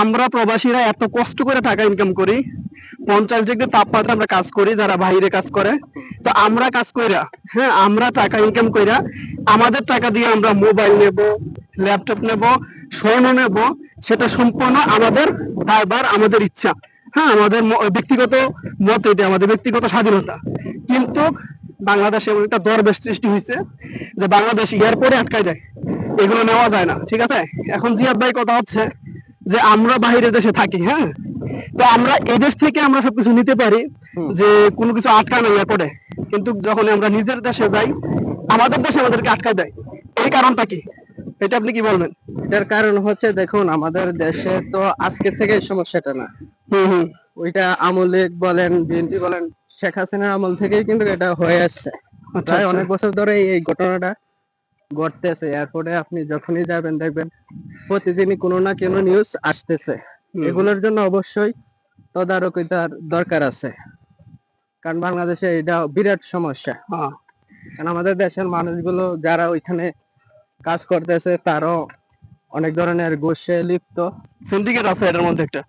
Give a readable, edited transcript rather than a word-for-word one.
আমরা প্রবাসীরা এত কষ্ট করে টাকা ইনকাম করি, 50 ডিগ্রি তাপমাত্রা আমরা কাজ করি, যারা বাইরে কাজ করে। তো আমরা কাজ কইরা, হ্যাঁ, আমরা টাকা ইনকাম কইরা আমাদের টাকা দিয়ে আমরা মোবাইল নেব, ল্যাপটপ নেব, স্বর্ণ নেব, সেটা সম্পূর্ণ আমাদের দায়ভার, আমাদের ইচ্ছা। হ্যাঁ, আমাদের ব্যক্তিগত মত, এটা আমাদের ব্যক্তিগত স্বাধীনতা। কিন্তু বাংলাদেশে এমন একটা দরবেশ সৃষ্টি হয়েছে যে বাংলাদেশ এয়ারপোর্টে আটকায় দেয়, এগুলো নেওয়া যায় না। ঠিক আছে, এখন জিয়াদ ভাই কথা হচ্ছে যে আমরা বাহিরের দেশে থাকি, হ্যাঁ, তো আমরা এই দেশ থেকে আমরা সবকিছু নিতে পারি, যে কোনো কিছু আটকায় না এয়ারপোর্টে। কিন্তু যখন আমরা নিজের দেশে যাই, আমাদের দেশে আমাদেরকে আটকায় দেয়। এই কারণটা কি, এটা আপনি কি বলবেন? এটার কারণ হচ্ছে, দেখুন, আমাদের দেশে তো আজকে থেকে এই সমস্যাটা না। হুম হুম। ওইটা আমলে বলেন, বিএনপি বলেন, শেখ হাসিনার আমল থেকেই কিন্তু এটা হয়ে আসছে। আচ্ছা প্রায় আচ্ছা। অনেক বছর ধরে এই ঘটনাটা ঘটতেছে। এয়ারপোর্টে আপনি যখনই যাবেন দেখবেন প্রতিদিনই কোনো না কোনো নিউজ আসতেছে। এগুলোর জন্য অবশ্যই তদারকিতার দরকার আছে, কারণ বাংলাদেশে এটা বিরাট সমস্যা। হ্যাঁ। কারণ আমাদের দেশের মানুষগুলো যারা ওইখানে কাজ করতেছে তারাও অনেক ধরনের ঘুষে লিপ্ত। সিন্ডিকেট আছে এটার মধ্যে একটা।